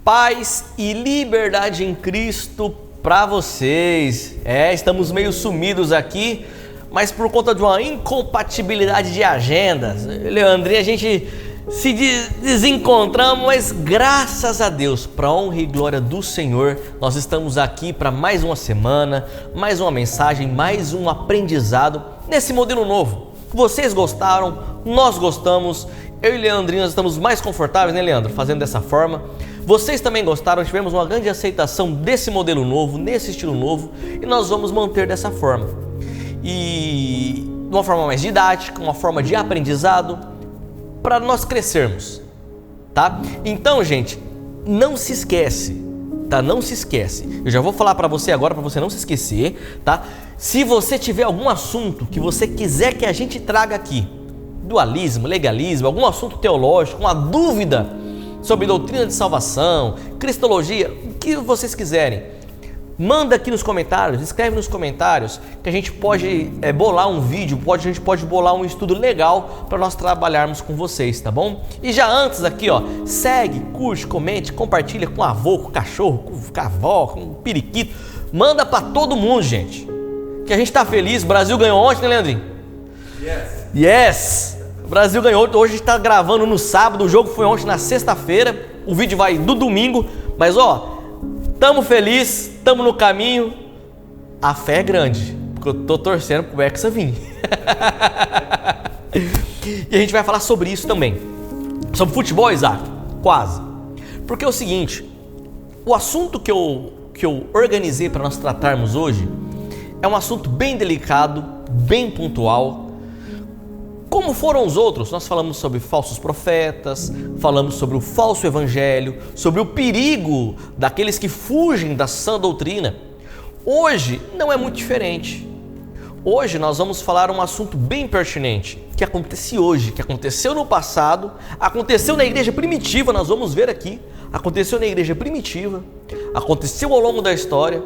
Paz e liberdade em Cristo para vocês. Estamos meio sumidos aqui, mas por conta de uma incompatibilidade de agendas, Leandrinho, a gente se desencontramos, mas graças a Deus, para honra e glória do Senhor, nós estamos aqui para mais uma semana, mais uma mensagem, mais um aprendizado nesse modelo novo. Vocês gostaram, nós gostamos, eu e Leandrinho nós estamos mais confortáveis, né, Leandro? Fazendo dessa forma. Vocês também gostaram, tivemos uma grande aceitação desse modelo novo, nesse estilo novo, e nós vamos manter dessa forma. E de uma forma mais didática, uma forma de aprendizado, para nós crescermos, tá? Então, gente, não se esquece, tá? Não se esquece. Eu já vou falar para você agora, para você não se esquecer, tá? Se você tiver algum assunto que você quiser que a gente traga aqui, dualismo, legalismo, algum assunto teológico, uma dúvida sobre doutrina de salvação, cristologia, o que vocês quiserem, manda aqui nos comentários, escreve nos comentários, que a gente pode bolar um vídeo, a gente pode bolar um estudo legal para nós trabalharmos com vocês, tá bom? E já antes aqui, ó, segue, curte, comente, compartilha com o avô, com o cachorro, com a avó, com o periquito, manda para todo mundo, gente, que a gente tá feliz. O Brasil ganhou ontem, né, Leandrinho? Yes! O Brasil ganhou, hoje a gente está gravando no sábado, o jogo foi ontem na sexta-feira, o vídeo vai no domingo, mas ó, tamo feliz, tamo no caminho, a fé é grande, porque eu tô torcendo pro Hexa vir. E a gente vai falar sobre isso também, sobre futebol, Isaac, quase, porque é o seguinte, o assunto que eu organizei para nós tratarmos hoje é um assunto bem delicado, bem pontual. Como foram os outros, nós falamos sobre falsos profetas, falamos sobre o falso evangelho, sobre o perigo daqueles que fugem da sã doutrina. Hoje não é muito diferente. Hoje nós vamos falar um assunto bem pertinente, que acontece hoje, que aconteceu no passado, aconteceu na igreja primitiva, nós vamos ver aqui, aconteceu na igreja primitiva, aconteceu ao longo da história,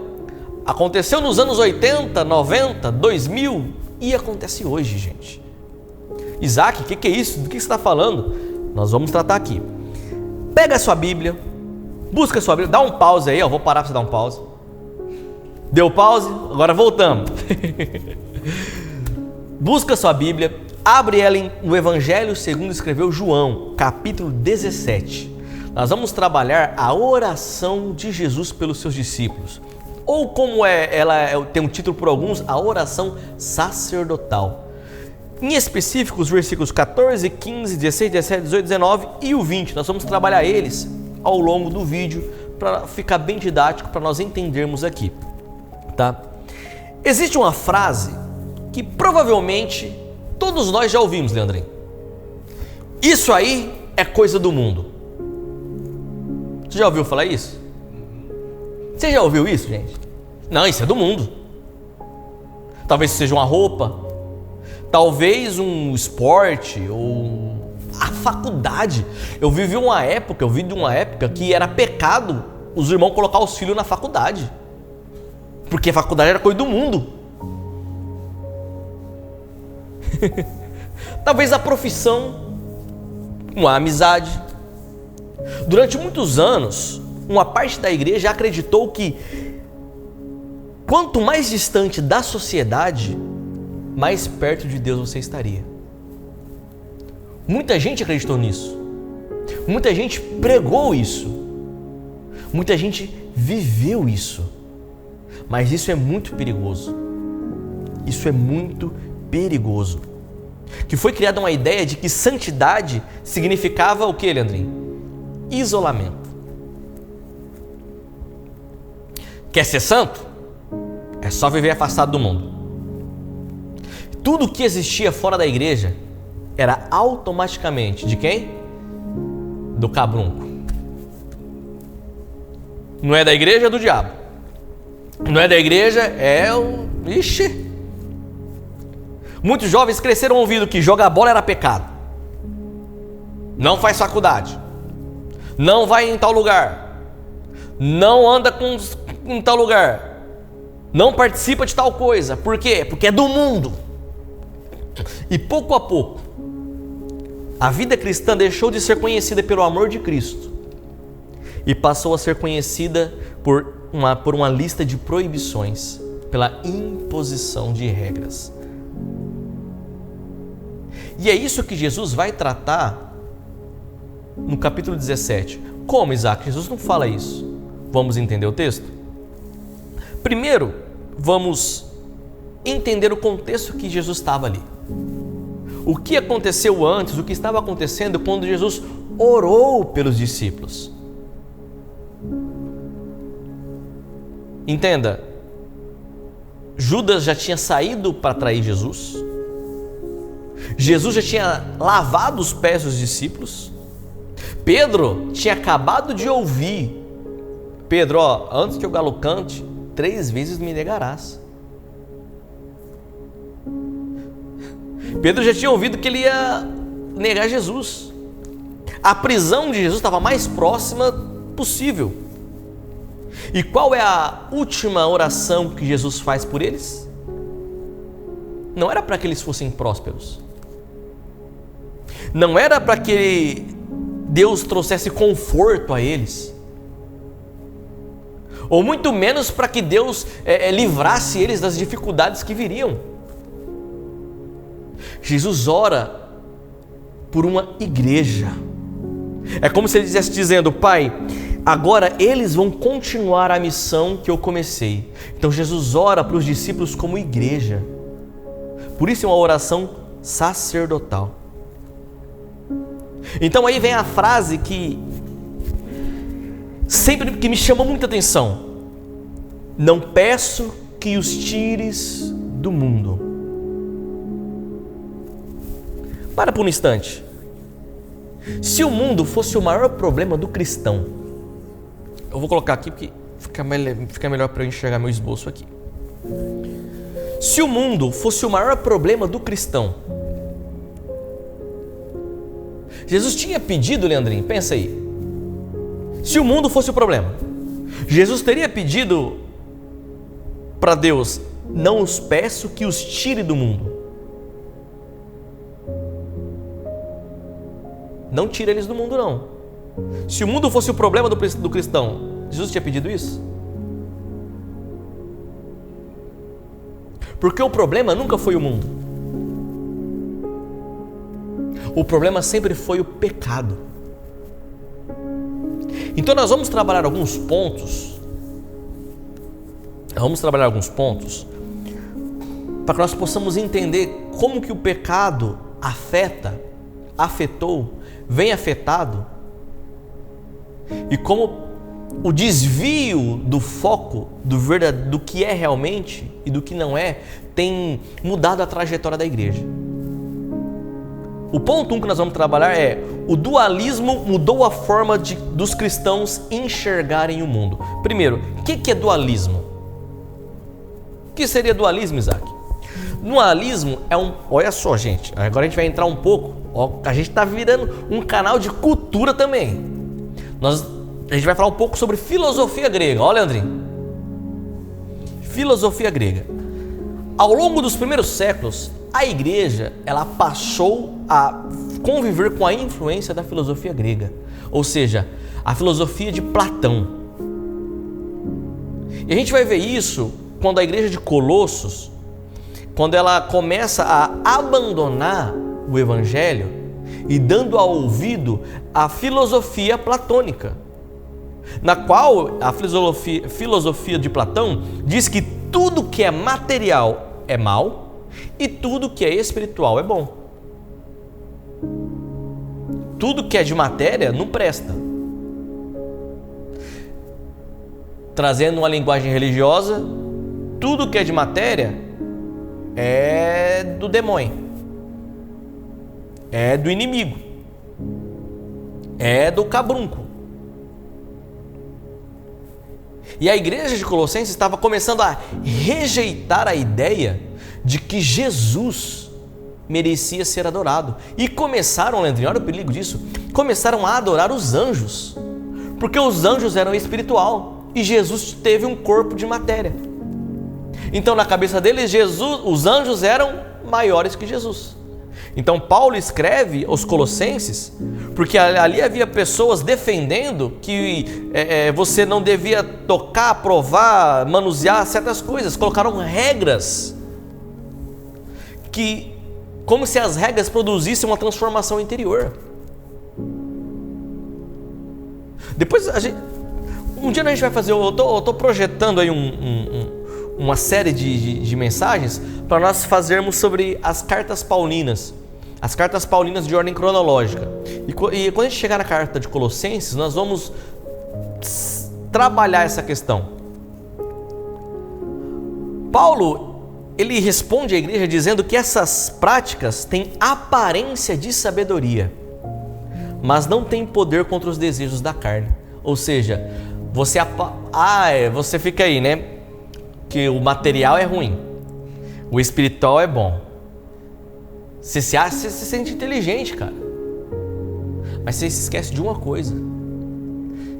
aconteceu nos anos 80, 90, 2000 e acontece hoje, gente. Isaac, o que é isso? Do que você está falando? Nós vamos tratar aqui. Pega a sua Bíblia, busca a sua Bíblia, dá um pause aí, ó, vou parar para você dar um pause. Deu pause? Agora voltamos. Busca a sua Bíblia, abre ela no Evangelho segundo escreveu João, capítulo 17. Nós vamos trabalhar a oração de Jesus pelos seus discípulos. Ou como ela tem um título por alguns, a oração sacerdotal. Em específico, os versículos 14, 15, 16, 17, 18, 19 e o 20. Nós vamos trabalhar eles ao longo do vídeo para ficar bem didático, para nós entendermos aqui, tá? Existe uma frase que provavelmente todos nós já ouvimos, Leandrinho. Isso aí é coisa do mundo. Você já ouviu falar isso? Você já ouviu isso, gente? Não, isso é do mundo. Talvez seja uma roupa, talvez um esporte ou a faculdade. Eu vi de uma época que era pecado os irmãos colocar os filhos na faculdade, porque a faculdade era coisa do mundo. Talvez a profissão, uma amizade. Durante muitos anos, uma parte da igreja acreditou que quanto mais distante da sociedade, mais perto de Deus você estaria. Muita gente acreditou nisso. Muita gente pregou isso. Muita gente viveu isso. Mas isso é muito perigoso. Isso é muito perigoso. Que foi criada uma ideia de que santidade significava o que, Leandrinho? Isolamento. Quer ser santo? É só viver afastado do mundo. Tudo que existia fora da igreja era automaticamente de quem? Do cabrunco. Não é da igreja, é do diabo. Não é da igreja, é o... Ixi! Muitos jovens cresceram ouvindo que jogar bola era pecado. Não faz faculdade. Não vai em tal lugar. Não anda em tal lugar. Não participa de tal coisa. Por quê? Porque é do mundo. E pouco a pouco, a vida cristã deixou de ser conhecida pelo amor de Cristo e passou a ser conhecida por uma lista de proibições, pela imposição de regras. E é isso que Jesus vai tratar no capítulo 17. Como, Isaac? Jesus não fala isso. Vamos entender o texto? Primeiro, vamos entender o contexto que Jesus estava ali. O que aconteceu antes, o que estava acontecendo quando Jesus orou pelos discípulos. Entenda, Judas já tinha saído para trair Jesus. Jesus já tinha lavado os pés dos discípulos. Pedro tinha acabado de ouvir: Pedro, antes que o galo cante, 3 vezes me negarás. Pedro já tinha ouvido que ele ia negar Jesus. A prisão de Jesus estava mais próxima possível. E qual é a última oração que Jesus faz por eles? Não era para que eles fossem prósperos. Não era para que Deus trouxesse conforto a eles. Ou muito menos para que Deus livrasse eles das dificuldades que viriam. Jesus ora por uma igreja. É como se ele estivesse dizendo: Pai, agora eles vão continuar a missão que eu comecei. Então Jesus ora para os discípulos como igreja. Por isso é uma oração sacerdotal. Então aí vem a frase que sempre me chamou muita atenção: não peço que os tires do mundo. Para por um instante. Se o mundo fosse o maior problema do cristão, eu vou colocar aqui porque fica melhor para eu enxergar meu esboço aqui. Se o mundo fosse o maior problema do cristão, Jesus tinha pedido, Leandrinho, pensa aí. Se o mundo fosse o problema, Jesus teria pedido para Deus: não os peço que os tire do mundo. Não tira eles do mundo, não. Se o mundo fosse o problema do cristão, Jesus tinha pedido isso? Porque o problema nunca foi o mundo. O problema sempre foi o pecado. Então nós vamos trabalhar alguns pontos. Para que nós possamos entender como que o pecado afetou, vem afetado, e como o desvio do foco do que é realmente e do que não é tem mudado a trajetória da igreja. O ponto 1 que nós vamos trabalhar é: o dualismo mudou a forma dos cristãos enxergarem o mundo. Primeiro, o que é dualismo? O que seria dualismo, Isaac? Dualismo é olha só, gente, agora a gente vai entrar um pouco, a gente está virando um canal de cultura também. A gente vai falar um pouco sobre filosofia grega. Olha, Leandrinho, filosofia grega. Ao longo dos primeiros séculos, a igreja ela passou a conviver com a influência da filosofia grega, ou seja, a filosofia de Platão. E a gente vai ver isso quando a igreja de Colossos, quando ela começa a abandonar o evangelho e dando ouvido à filosofia platônica, na qual a filosofia de Platão diz que tudo que é material é mal e tudo que é espiritual é bom. Tudo que é de matéria não presta. Trazendo uma linguagem religiosa, tudo que é de matéria é do demônio, é do inimigo, é do cabrunco. E a igreja de Colossenses estava começando a rejeitar a ideia de que Jesus merecia ser adorado. E começaram, Leandrinho, olha o perigo disso, começaram a adorar os anjos, porque os anjos eram espiritual e Jesus teve um corpo de matéria. Então na cabeça deles, os anjos eram maiores que Jesus. Então Paulo escreve aos Colossenses, porque ali havia pessoas defendendo que você não devia tocar, provar, manusear certas coisas. Colocaram regras, como se as regras produzissem uma transformação interior. Depois um dia a gente vai fazer, eu estou projetando aí uma série de mensagens para nós fazermos sobre as cartas paulinas. As cartas paulinas de ordem cronológica. E quando a gente chegar na carta de Colossenses, nós vamos trabalhar essa questão. Paulo, ele responde à igreja dizendo que essas práticas têm aparência de sabedoria, mas não têm poder contra os desejos da carne. Ou seja, você fica aí, né? Que o material é ruim, o espiritual é bom. Você se sente inteligente, cara. Mas você se esquece de uma coisa: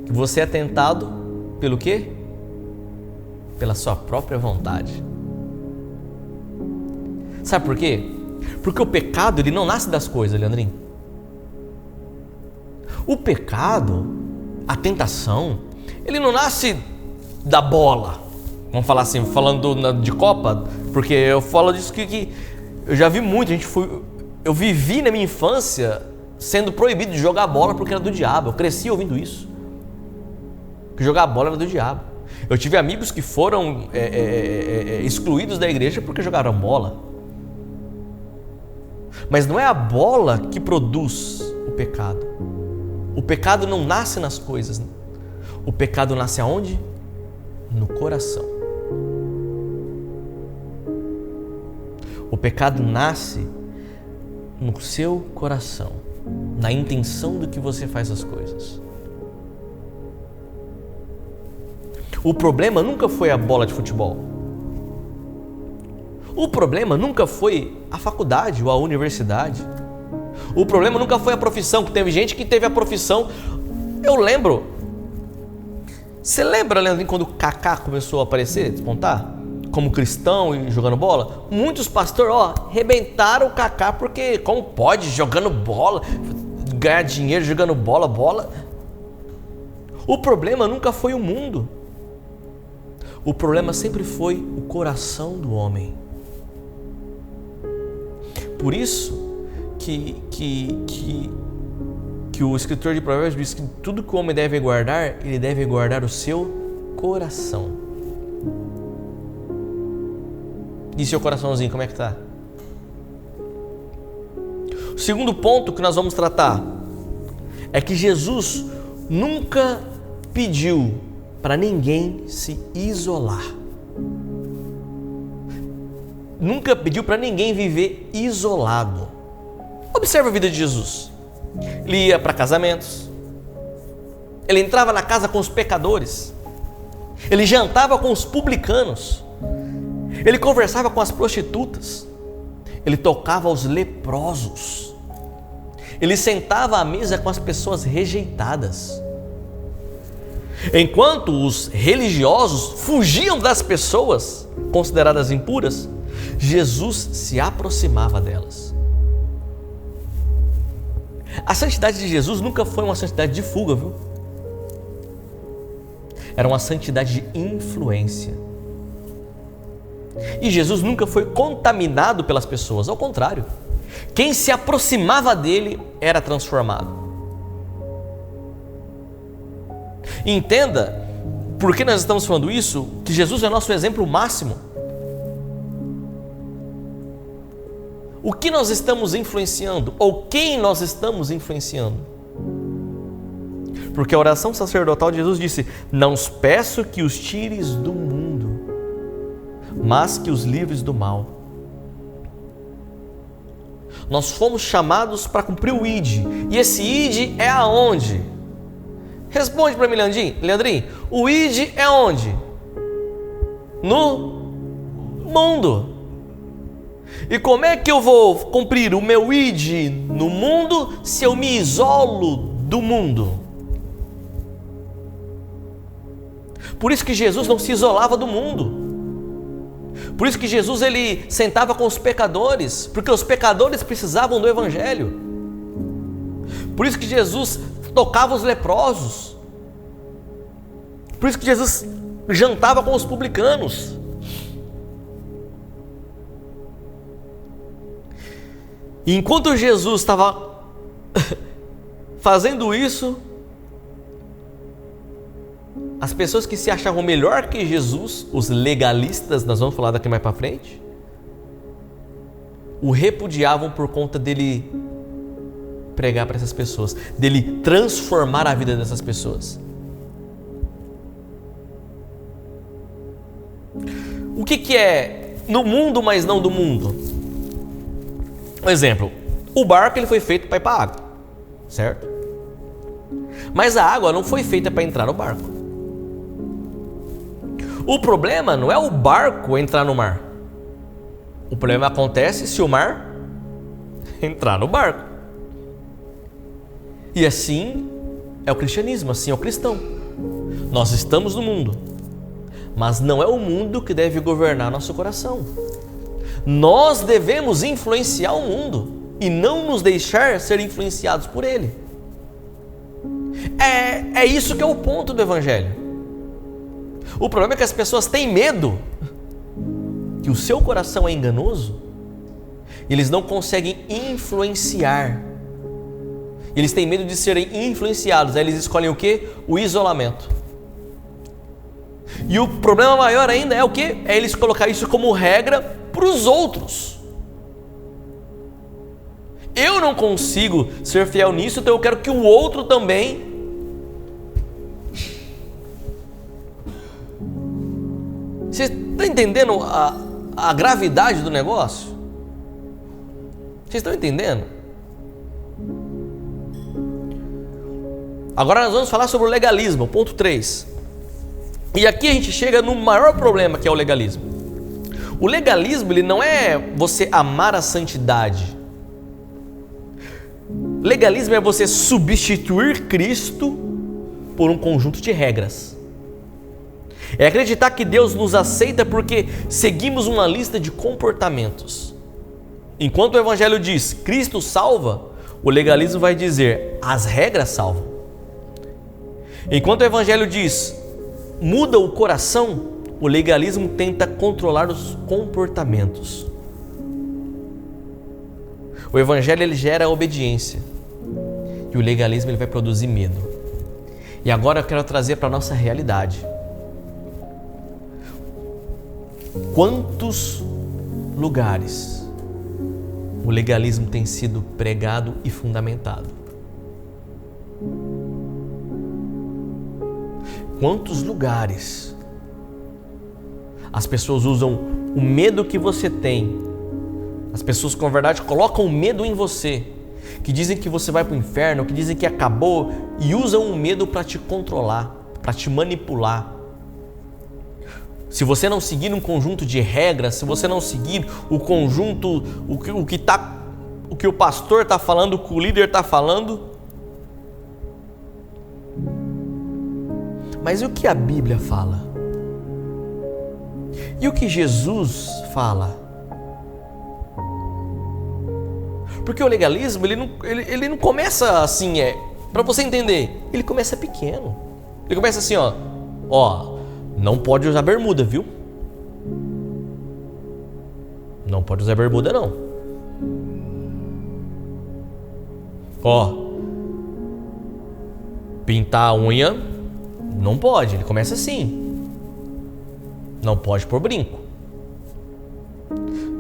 que você é tentado pelo quê? Pela sua própria vontade. Sabe por quê? Porque o pecado, ele não nasce das coisas, Leandrinho. O pecado, a tentação, ele não nasce da bola. Vamos falar assim, falando de Copa, porque eu falo disso que eu já vi muito, eu vivi na minha infância sendo proibido de jogar bola porque era do diabo. Eu cresci ouvindo isso, que jogar bola era do diabo. Eu tive amigos que foram excluídos da igreja porque jogaram bola. Mas não é a bola que produz o pecado. O pecado não nasce nas coisas. O pecado nasce aonde? No coração. O pecado nasce no seu coração, na intenção do que você faz as coisas. O problema nunca foi a bola de futebol. O problema nunca foi a faculdade ou a universidade. O problema nunca foi a profissão, que teve gente que teve a profissão. Eu lembro. Você lembra, Leandro, quando o Kaká começou a aparecer, despontar? Como cristão e jogando bola? Muitos pastores, arrebentaram o Kaká porque como pode, jogando bola, ganhar dinheiro jogando bola. O problema nunca foi o mundo. O problema sempre foi o coração do homem. Por isso que o escritor de Provérbios diz que tudo que o homem deve guardar, ele deve guardar o seu coração. E seu coraçãozinho, como é que tá? O segundo ponto que nós vamos tratar é que Jesus nunca pediu para ninguém se isolar. Nunca pediu para ninguém viver isolado. Observa a vida de Jesus. Ele ia para casamentos. Ele entrava na casa com os pecadores. Ele jantava com os publicanos. Ele conversava com as prostitutas. Ele tocava aos leprosos. Ele sentava à mesa com as pessoas rejeitadas. Enquanto os religiosos fugiam das pessoas consideradas impuras, Jesus se aproximava delas. A santidade de Jesus nunca foi uma santidade de fuga, viu? Era uma santidade de influência. E Jesus nunca foi contaminado pelas pessoas, ao contrário. Quem se aproximava dele era transformado. E entenda, por que nós estamos falando isso? Que Jesus é nosso exemplo máximo. O que nós estamos influenciando? Ou quem nós estamos influenciando? Porque a oração sacerdotal de Jesus disse: não os peço que os tires do mundo, mas que os livres do mal. Nós fomos chamados para cumprir o ID. E esse ID é aonde? Responde para mim, Leandrinho. O ID é onde? No mundo. E como é que eu vou cumprir o meu ID no mundo se eu me isolo do mundo? Por isso que Jesus não se isolava do mundo. Por isso que Jesus ele sentava com os pecadores, porque os pecadores precisavam do evangelho. Por isso que Jesus tocava os leprosos. Por isso que Jesus jantava com os publicanos. E enquanto Jesus estava fazendo isso, as pessoas que se achavam melhor que Jesus, os legalistas, nós vamos falar daqui mais para frente, o repudiavam por conta dele pregar para essas pessoas, dele transformar a vida dessas pessoas. O que é no mundo, mas não do mundo? Um exemplo, o barco ele foi feito para ir para a água, certo? Mas a água não foi feita para entrar no barco. O problema não é o barco entrar no mar. O problema acontece se o mar entrar no barco. E assim é o cristianismo, assim é o cristão. Nós estamos no mundo, mas não é o mundo que deve governar nosso coração. Nós devemos influenciar o mundo e não nos deixar ser influenciados por ele. É isso que é o ponto do evangelho. O problema é que as pessoas têm medo, que o seu coração é enganoso, e eles não conseguem influenciar. Eles têm medo de serem influenciados, aí eles escolhem o quê? O isolamento. E o problema maior ainda é o quê? É eles colocar isso como regra para os outros. Eu não consigo ser fiel nisso, então eu quero que o outro também. Você está entendendo a gravidade do negócio? Vocês estão entendendo? Agora nós vamos falar sobre o legalismo, ponto 3. E aqui a gente chega no maior problema, que é o legalismo. O legalismo ele não é você amar a santidade. Legalismo é você substituir Cristo por um conjunto de regras. É acreditar que Deus nos aceita porque seguimos uma lista de comportamentos. Enquanto o Evangelho diz Cristo salva, o legalismo vai dizer as regras salvam. Enquanto o Evangelho diz muda o coração, o legalismo tenta controlar os comportamentos. O Evangelho ele gera obediência e o legalismo ele vai produzir medo. E agora eu quero trazer para a nossa realidade. Quantos lugares o legalismo tem sido pregado e fundamentado? Quantos lugares as pessoas usam o medo que você tem? As pessoas com verdade colocam medo em você, que dizem que você vai para o inferno, que dizem que acabou, e usam o medo para te controlar, para te manipular. Se você não seguir um conjunto de regras, se você não seguir o conjunto, o que o pastor está falando, o que o líder está falando. Mas e o que a Bíblia fala? E o que Jesus fala? Porque o legalismo, ele não começa assim, para você entender, ele começa pequeno. Ele começa assim, ó, não pode usar bermuda, viu? Não pode usar bermuda, não. Ó, pintar a unha, não pode, ele começa assim. Não pode pôr brinco.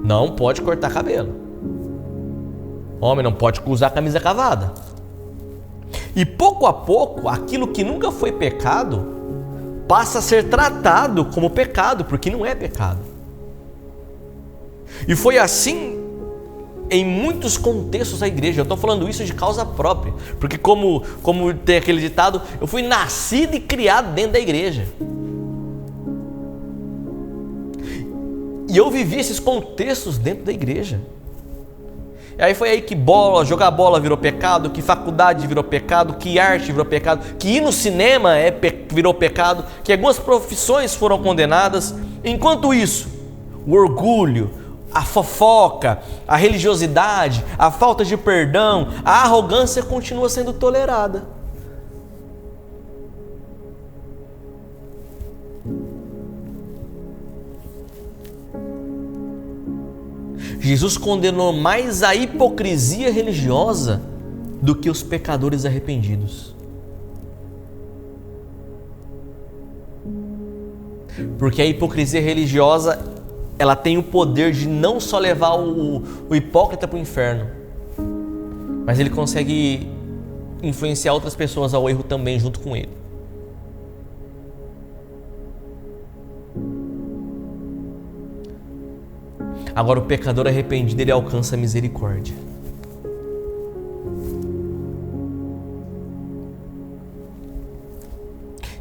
Não pode cortar cabelo. Homem não pode usar camisa cavada. E pouco a pouco, aquilo que nunca foi pecado passa a ser tratado como pecado, porque não é pecado. E foi assim em muitos contextos da igreja. Eu estou falando isso de causa própria, porque como tem aquele ditado, eu fui nascido e criado dentro da igreja. E eu vivi esses contextos dentro da igreja. E aí foi aí que jogar bola virou pecado, que faculdade virou pecado, que arte virou pecado, que ir no cinema virou pecado, que algumas profissões foram condenadas. Enquanto isso, o orgulho, a fofoca, a religiosidade, a falta de perdão, a arrogância continua sendo tolerada. Jesus condenou mais a hipocrisia religiosa do que os pecadores arrependidos. Porque a hipocrisia religiosa, ela tem o poder de não só levar o hipócrita para o inferno, mas ele consegue influenciar outras pessoas ao erro também junto com ele. Agora o pecador arrependido, ele alcança a misericórdia.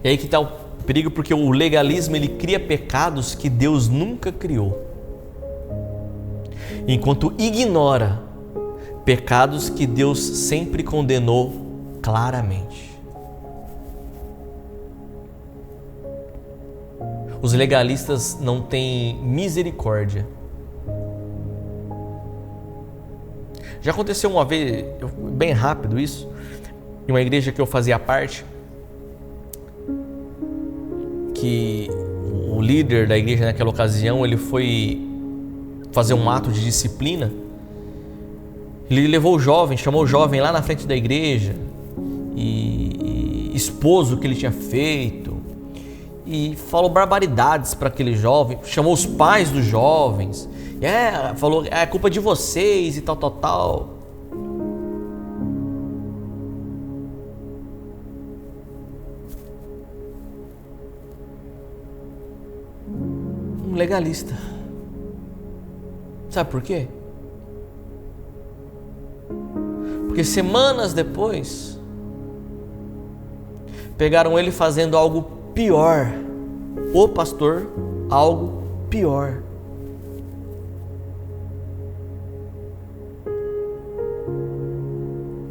E aí que está o perigo, porque o legalismo, ele cria pecados que Deus nunca criou, enquanto ignora pecados que Deus sempre condenou claramente. Os legalistas não têm misericórdia. Já aconteceu uma vez, bem rápido isso, em uma igreja que eu fazia parte, que o líder da igreja naquela ocasião, ele foi fazer um ato de disciplina. Ele levou o jovem, chamou o jovem lá na frente da igreja e expôs o que ele tinha feito e falou barbaridades para aquele jovem, chamou os pais dos jovens, falou, é culpa de vocês e tal. Um legalista. Sabe por quê? Porque semanas depois pegaram ele fazendo algo pior. O pastor, algo pior.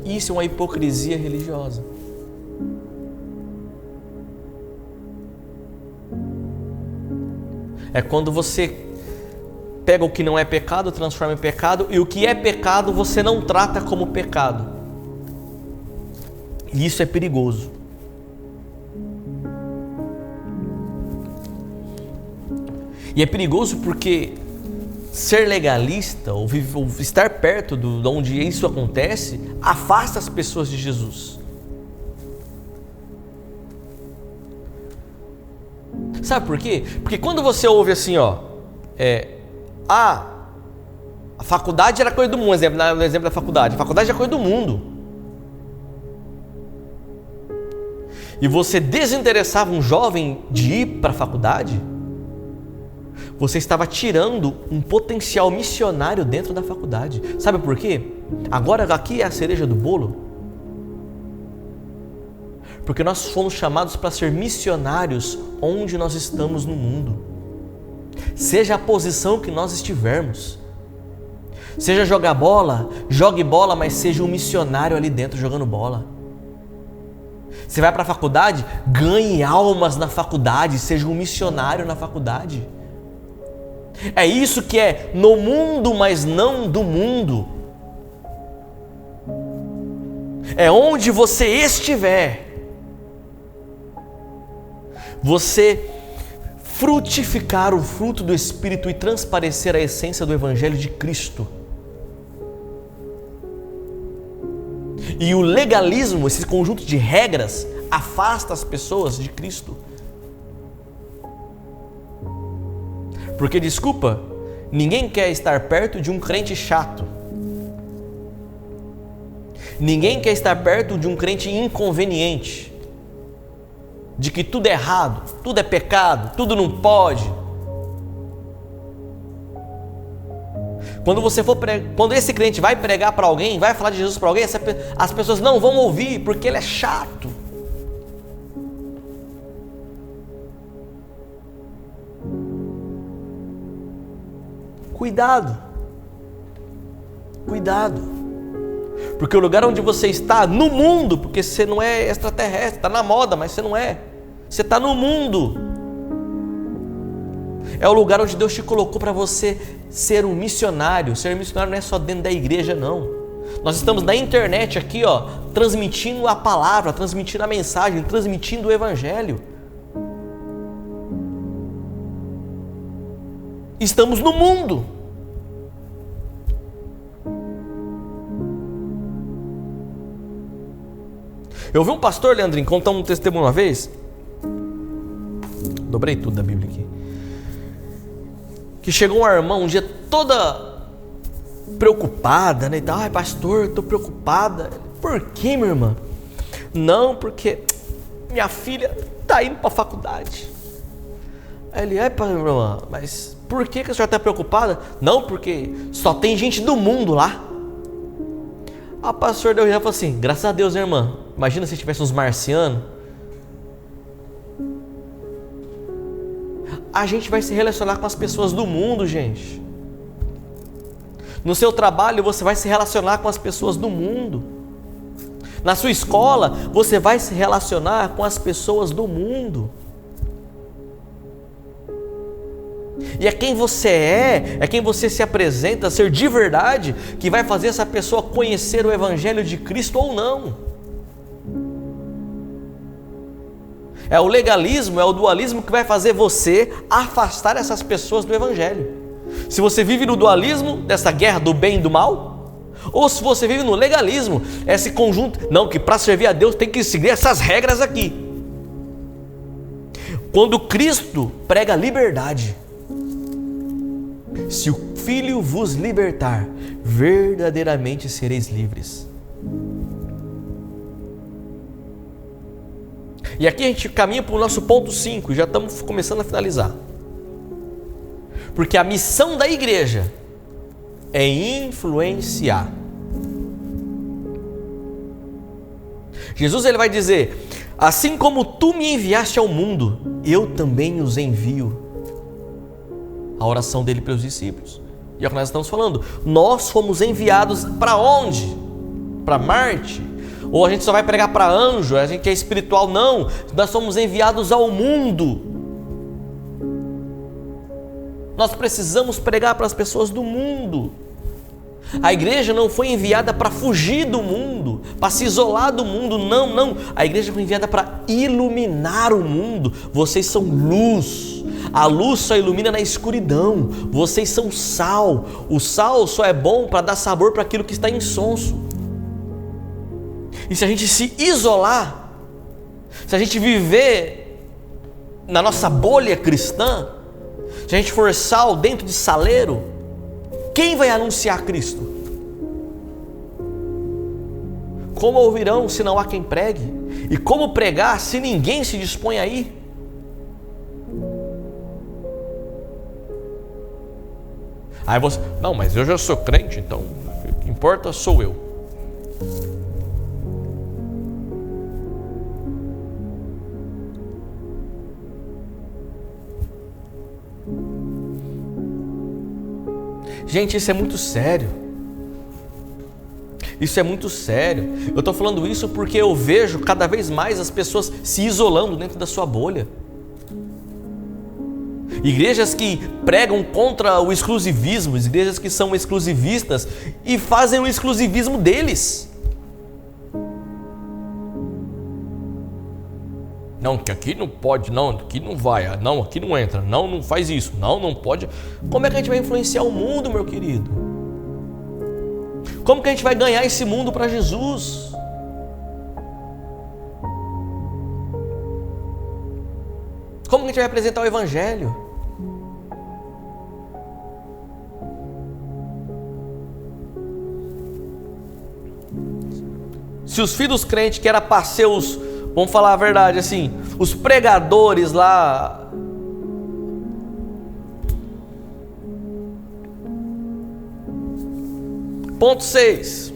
Isso é uma hipocrisia religiosa. É quando você pega o que não é pecado, transforma em pecado, e o que é pecado você não trata como pecado. E isso é perigoso. E é perigoso porque ser legalista, ou estar perto de onde isso acontece, afasta as pessoas de Jesus. Sabe por quê? Porque quando você ouve assim, a faculdade era coisa do mundo, no exemplo da faculdade, a faculdade é coisa do mundo, e você desinteressava um jovem de ir para a faculdade, você estava tirando um potencial missionário dentro da faculdade. Sabe por quê? Agora aqui é a cereja do bolo. Porque nós fomos chamados para ser missionários onde nós estamos no mundo. Seja a posição que nós estivermos. Seja jogar bola, jogue bola, mas seja um missionário ali dentro jogando bola. Você vai para a faculdade, ganhe almas na faculdade, seja um missionário na faculdade. É isso que é no mundo, mas não do mundo. É onde você estiver, você frutificar o fruto do Espírito e transparecer a essência do Evangelho de Cristo. E o legalismo, esse conjunto de regras, afasta as pessoas de Cristo. Porque, desculpa, ninguém quer estar perto de um crente chato. Ninguém quer estar perto de um crente inconveniente. De que tudo é errado, tudo é pecado, tudo não pode. Quando esse crente vai pregar para alguém, vai falar de Jesus para alguém, as pessoas não vão ouvir porque ele é chato. Cuidado, porque o lugar onde você está, no mundo, porque você não é extraterrestre, está na moda, mas você não é, você está no mundo. É o lugar onde Deus te colocou para você ser um missionário. Ser missionário não é só dentro da igreja, não. Nós estamos na internet aqui, transmitindo a palavra, transmitindo a mensagem, transmitindo o evangelho. Estamos no mundo. Eu vi um pastor, Leandrinho, contar um testemunho uma vez. Dobrei tudo da Bíblia aqui. Que chegou uma irmã um dia toda preocupada, né? E tal. Ai, pastor, estou preocupada. Por quê, minha irmã? Não, porque minha filha está indo para a faculdade. Aí ele, irmã, mas por que a senhora está preocupada? Não, porque só tem gente do mundo lá. A pastor deu e falou assim, graças a Deus, né, irmã? Imagina se tivesse uns marcianos. A gente vai se relacionar com as pessoas do mundo, gente. No seu trabalho, você vai se relacionar com as pessoas do mundo. Na sua escola, você vai se relacionar com as pessoas do mundo. E é quem você é quem você se apresenta, ser de verdade, que vai fazer essa pessoa conhecer o Evangelho de Cristo ou não. É o legalismo, é o dualismo que vai fazer você afastar essas pessoas do Evangelho. Se você vive no dualismo, dessa guerra do bem e do mal, ou se você vive no legalismo, esse conjunto, não, que para servir a Deus tem que seguir essas regras aqui. Quando Cristo prega liberdade, se o Filho vos libertar, verdadeiramente sereis livres. E aqui a gente caminha para o nosso ponto 5, já estamos começando a finalizar. Porque a missão da igreja é influenciar. Jesus ele vai dizer, assim como tu me enviaste ao mundo, eu também os envio. A oração dele para os discípulos. E é o que nós estamos falando. Nós fomos enviados para onde? Para Marte? Ou a gente só vai pregar para anjo? A gente é espiritual? Não. Nós somos enviados ao mundo. Nós precisamos pregar para as pessoas do mundo. A igreja não foi enviada para fugir do mundo, para se isolar do mundo. Não, não. A igreja foi enviada para iluminar o mundo. Vocês são luz. A luz só ilumina na escuridão. Vocês são sal. O sal só é bom para dar sabor para aquilo que está insonso. E se a gente se isolar, se a gente viver na nossa bolha cristã, se a gente for sal dentro de saleiro, quem vai anunciar Cristo? Como ouvirão se não há quem pregue? E como pregar se ninguém se dispõe a ir? Aí você, não, mas eu já sou crente, então o que importa sou eu. Gente, isso é muito sério. Isso é muito sério. Eu estou falando isso porque eu vejo cada vez mais as pessoas se isolando dentro da sua bolha. Igrejas que pregam contra o exclusivismo, igrejas que são exclusivistas e fazem o exclusivismo deles. Não, que aqui não pode, não, aqui não vai, não, aqui não entra, não faz isso, não pode. Como é que a gente vai influenciar o mundo, meu querido? Como que a gente vai ganhar esse mundo para Jesus? Como que a gente vai apresentar o Evangelho? Se os filhos crentes que era para ser os, vamos falar a verdade assim, os pregadores lá, ponto 6,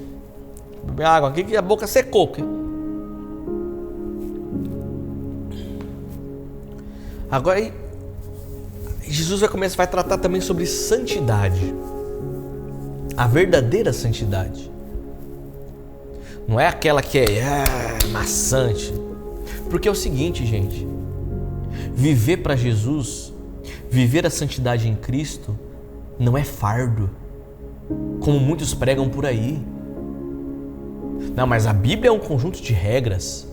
beber água aqui que a boca secou. Agora aí, Jesus vai tratar também sobre santidade, a verdadeira santidade. Não é aquela que é maçante. Porque é o seguinte, gente, viver para Jesus, Viver a santidade em Cristo não é fardo, como muitos pregam por aí. Não, mas a Bíblia é um conjunto de regras.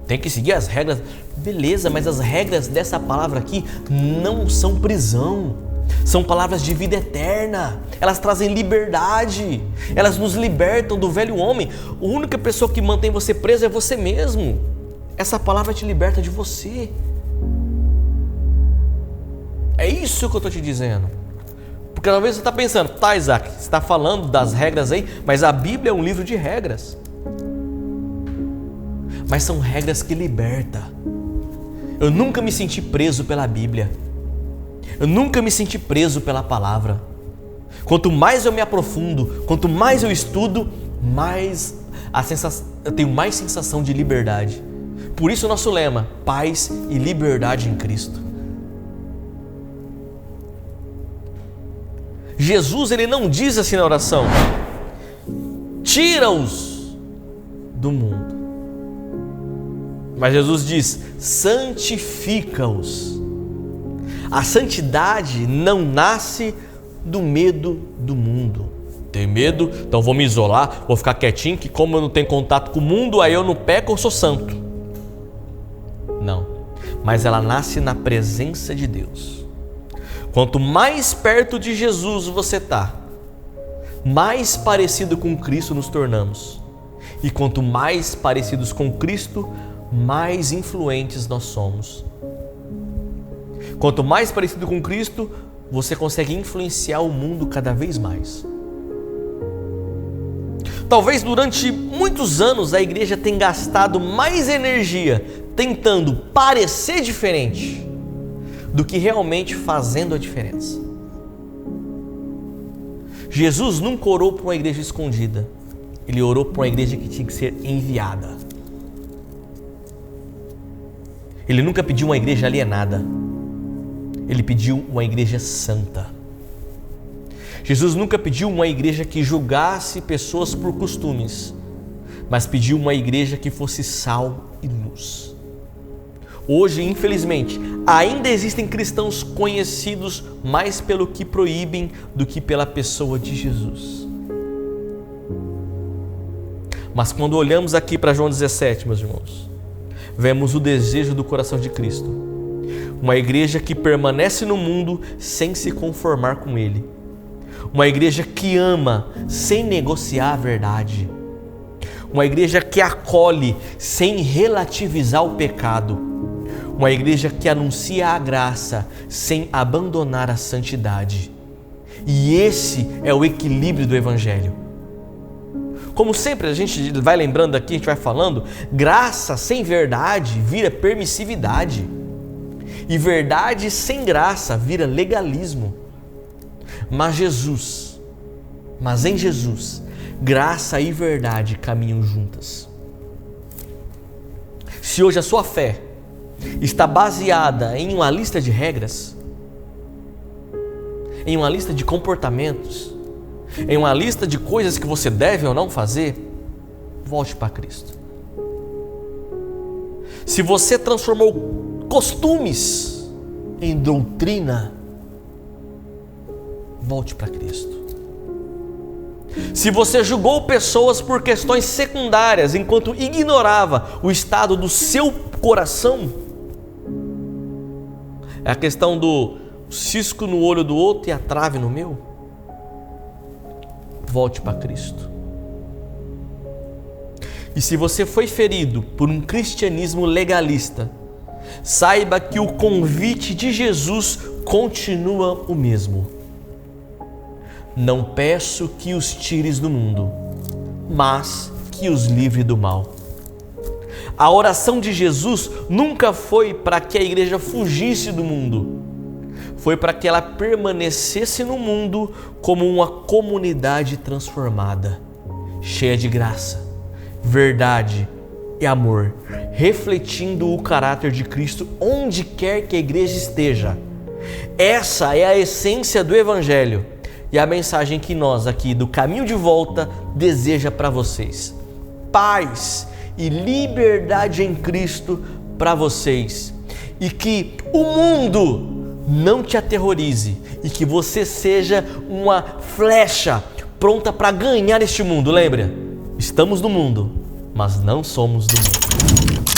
Tem que seguir as regras. Beleza, mas as regras dessa palavra aqui não são prisão. São palavras de vida eterna. Elas trazem liberdade. Elas nos libertam do velho homem. A única pessoa que mantém você preso é você mesmo. Essa palavra te liberta de você. É isso que eu estou te dizendo. Porque talvez você está pensando, tá, Isaac, você está falando das regras aí, mas a Bíblia é um livro de regras. Mas são regras que libertam. Eu nunca me senti preso pela Bíblia. Eu nunca me senti preso pela palavra. Quanto mais eu me aprofundo, quanto mais eu estudo, mais eu tenho mais sensação de liberdade. Por isso o nosso lema, paz e liberdade em Cristo. Jesus, ele não diz assim na oração: tira-os do mundo. Mas Jesus diz: santifica-os. A santidade não nasce do medo do mundo. Tenho medo, então vou me isolar, vou ficar quietinho, que como eu não tenho contato com o mundo, aí eu não peco, eu sou santo. Não, mas ela nasce na presença de Deus. Quanto mais perto de Jesus você está, mais parecido com Cristo nos tornamos. E quanto mais parecidos com Cristo, mais influentes nós somos. Quanto mais parecido com Cristo, você consegue influenciar o mundo cada vez mais. Talvez durante muitos anos a igreja tenha gastado mais energia tentando parecer diferente do que realmente fazendo a diferença. Jesus nunca orou por uma igreja escondida. Ele orou por uma igreja que tinha que ser enviada. Ele nunca pediu uma igreja alienada. Ele pediu uma igreja santa. Jesus nunca pediu uma igreja que julgasse pessoas por costumes, mas pediu uma igreja que fosse sal e luz. Hoje, infelizmente, ainda existem cristãos conhecidos mais pelo que proíbem do que pela pessoa de Jesus. Mas quando olhamos aqui para João 17, meus irmãos, vemos o desejo do coração de Cristo. Uma igreja que permanece no mundo sem se conformar com ele. Uma igreja que ama sem negociar a verdade. Uma igreja que acolhe sem relativizar o pecado. Uma igreja que anuncia a graça sem abandonar a santidade. E esse é o equilíbrio do Evangelho. Como sempre a gente vai lembrando aqui, a gente vai falando, graça sem verdade vira permissividade. E verdade sem graça vira legalismo. Mas em Jesus, graça e verdade caminham juntas. Se hoje a sua fé está baseada em uma lista de regras, em uma lista de comportamentos, em uma lista de coisas que você deve ou não fazer, volte para Cristo. Se você transformou costumes em doutrina, volte para Cristo. Se você julgou pessoas por questões secundárias enquanto ignorava o estado do seu coração, é a questão do cisco no olho do outro e a trave no meu, volte para Cristo. E se você foi ferido por um cristianismo legalista, saiba que o convite de Jesus continua o mesmo. Não peço que os tires do mundo, mas que os livre do mal. A oração de Jesus nunca foi para que a igreja fugisse do mundo. Foi para que ela permanecesse no mundo como uma comunidade transformada, cheia de graça, verdade e amor, refletindo o caráter de Cristo onde quer que a igreja esteja. Essa é a essência do Evangelho e a mensagem que nós aqui do Caminho de Volta deseja para vocês. Paz e liberdade em Cristo para vocês. E que o mundo não te aterrorize e que você seja uma flecha pronta para ganhar este mundo. Lembra? Estamos no mundo, mas não somos do mundo.